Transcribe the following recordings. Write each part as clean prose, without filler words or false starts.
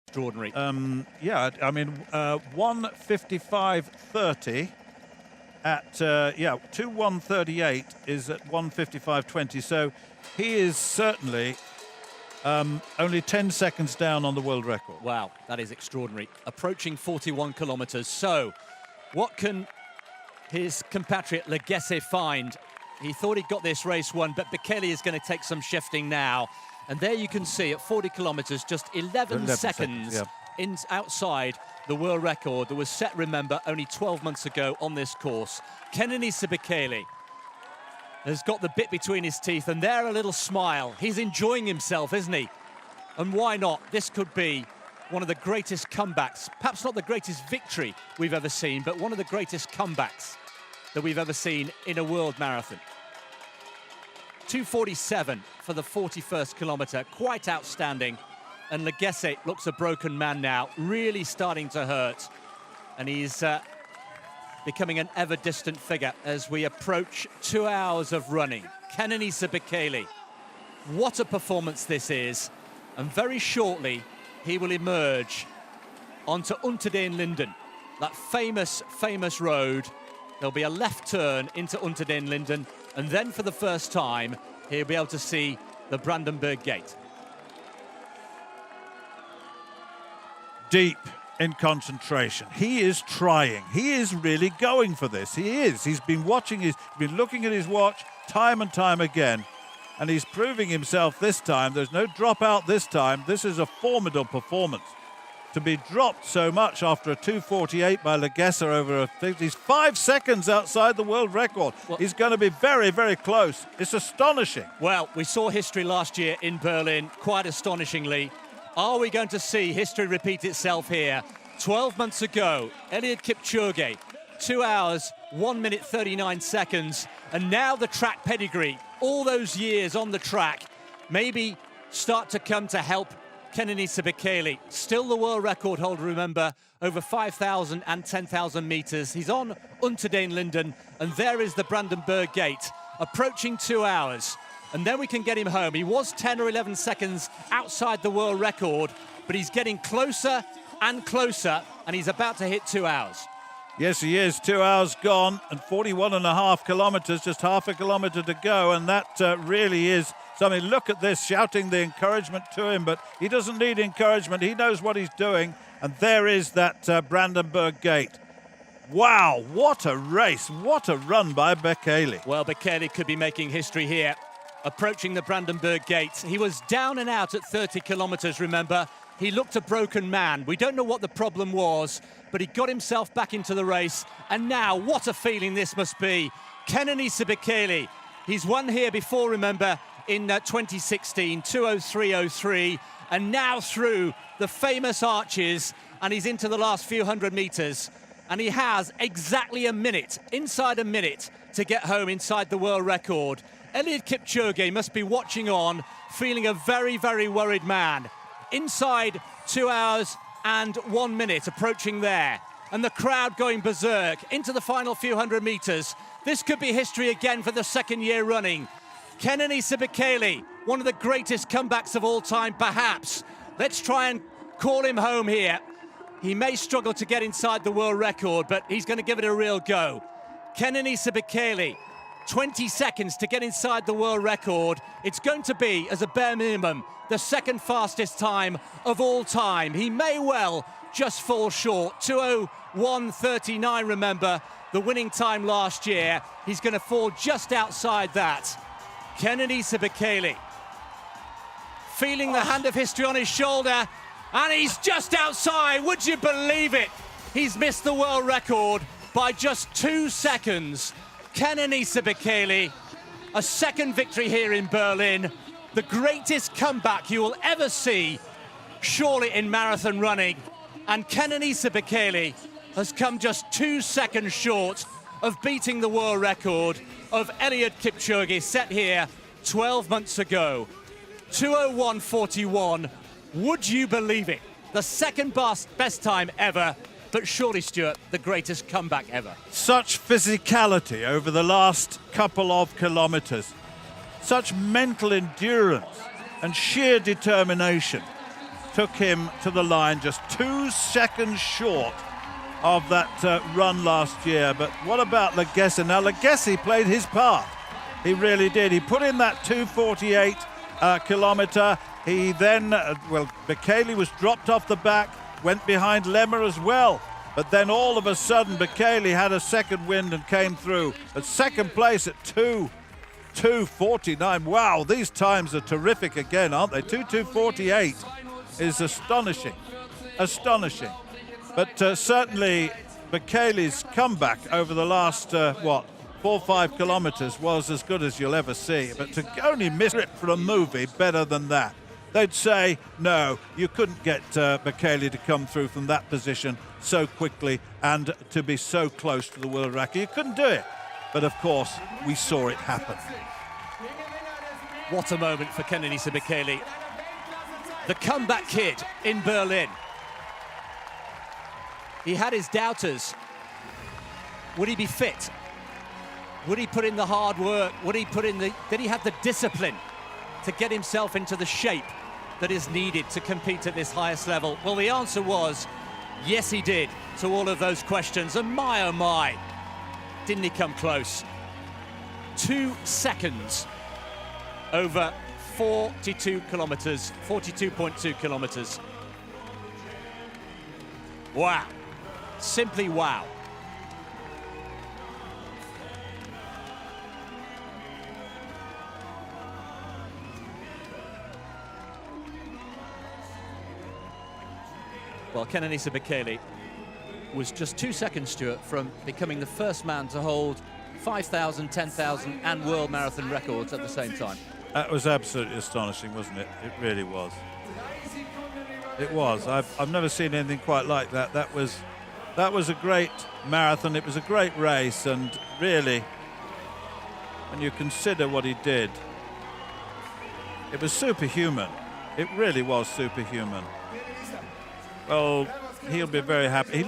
Extraordinary. Yeah, I mean, 1:55.30 at 2:1:38 is at 1:55.20. So he is certainly only 10 seconds down on the world record. Wow, that is extraordinary. Approaching 41 kilometres. So what can his compatriot Legese find? He thought he'd got this race won, but Bekele is going to take some shifting now. And there you can see at 40 kilometres, just 11 seconds outside the world record that was set, remember, only 12 months ago on this course. Kenenisa Bekele has got the bit between his teeth, and there a little smile. He's enjoying himself, isn't he? And why not? This could be one of the greatest comebacks, perhaps not the greatest victory we've ever seen, but one of the greatest comebacks that we've ever seen in a world marathon. 2:47 for the 41st kilometre, quite outstanding. And Legese looks a broken man now, really starting to hurt. And he's becoming an ever-distant figure as we approach 2 hours of running. Kenenisa Bekele, what a performance this is. And very shortly, he will emerge onto Unter den Linden, that famous, famous road. There'll be a left turn into Unter den Linden, and then for the first time, he'll be able to see the Brandenburg Gate. Deep in concentration. He is trying. He is really going for this. He is. He's been watching, he's been looking at his watch time and time again, and he's proving himself this time. There's no dropout this time. This is a formidable performance. To be dropped so much after a 2:48 by Legese over a 50, he's 5 seconds outside the world record. Well, he's going to be very, very close. It's astonishing. Well, we saw history last year in Berlin, quite astonishingly. Are we going to see history repeat itself here? 12 months ago, Eliud Kipchoge, 2 hours, 1 minute 39 seconds, and now the track pedigree, all those years on the track, maybe start to come to help Kenenisa Bekele, still the world record holder, remember, over 5,000 and 10,000 metres. He's on Unter den Linden, and there is the Brandenburg Gate, approaching 2 hours. And then we can get him home. He was 10 or 11 seconds outside the world record, but he's getting closer and closer, and he's about to hit 2 hours. Yes, he is. 2 hours gone, and 41.5 kilometres, just half a kilometre to go, and that really is... So, I mean, look at this, shouting the encouragement to him, but he doesn't need encouragement. He knows what he's doing, and there is that Brandenburg Gate. Wow, what a race, what a run by Bekele. Well, Bekele could be making history here, approaching the Brandenburg Gate. He was down and out at 30 kilometres, remember. He looked a broken man. We don't know what the problem was, but he got himself back into the race, and now, what a feeling this must be. Kenenisa Bekele, he's won here before, remember, in 2016, 2:03.03, and now through the famous arches, and he's into the last few hundred metres, and he has exactly a minute, inside a minute, to get home inside the world record. Eliud Kipchoge must be watching on, feeling a very, very worried man. Inside 2 hours and 1 minute, approaching there, and the crowd going berserk into the final few hundred metres. This could be history again for the second year running. Kenenisa Bekele, one of the greatest comebacks of all time, perhaps. Let's try and call him home here. He may struggle to get inside the world record, but he's going to give it a real go. Kenenisa Bekele, 20 seconds to get inside the world record. It's going to be, as a bare minimum, the second fastest time of all time. He may well just fall short. 2:01.39, remember, the winning time last year. He's going to fall just outside that. Kenenisa Bekele, feeling the hand of history on his shoulder, and he's just outside. Would you believe it? He's missed the world record by just 2 seconds. Kenenisa Bekele, a second victory here in Berlin, the greatest comeback you will ever see, surely in marathon running. And Kenenisa Bekele has come just 2 seconds short of beating the world record of Eliud Kipchoge, set here 12 months ago. 2:01.41. Would you believe it? The second best time ever, but surely, Stuart, the greatest comeback ever. Such physicality over the last couple of kilometres. Such mental endurance and sheer determination took him to the line just 2 seconds short of that run last year. But what about Legese? Now, Legese played his part. He really did. He put in that 2:48 kilometre. He then, Bekele was dropped off the back, went behind Lemma as well. But then all of a sudden, Bekele had a second wind and came through. At second place at 2:49. Wow, these times are terrific again, aren't they? 2:2:48 is astonishing. Astonishing. But certainly Bekele's comeback over the last, 4 or 5 kilometres was as good as you'll ever see. But to only miss it for a movie, better than that. They'd say, no, you couldn't get Bekele to come through from that position so quickly and to be so close to the world record. You couldn't do it. But of course, we saw it happen. What a moment for Kenenisa Bekele. The comeback kid in Berlin. He had his doubters. Would he be fit? Would he put in the hard work? Did he have the discipline to get himself into the shape that is needed to compete at this highest level? Well, the answer was, yes, he did, to all of those questions. And my, oh my, didn't he come close? 2 seconds over 42 kilometres, 42.2 kilometres. Wow, simply wow. Well, Kenenisa Bekele was just 2 seconds, Stuart, from becoming the first man to hold 5,000, 10,000 and world marathon records at the same time. That was absolutely astonishing, wasn't it? It really was. It was. I've never seen anything quite like that. That was a great marathon. It was a great race, and really, when you consider what he did, it was superhuman. It really was superhuman. Well, he'll be very happy.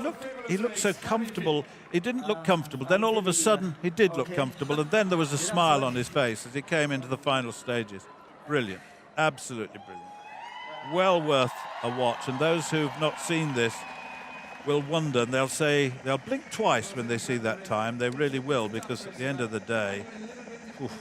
He looked so comfortable. He didn't look comfortable. Then all of a sudden, he did look comfortable. And then there was a smile on his face as he came into the final stages. Brilliant. Absolutely brilliant. Well worth a watch. And those who've not seen this will wonder. And they'll blink twice when they see that time. They really will, because at the end of the day, oof,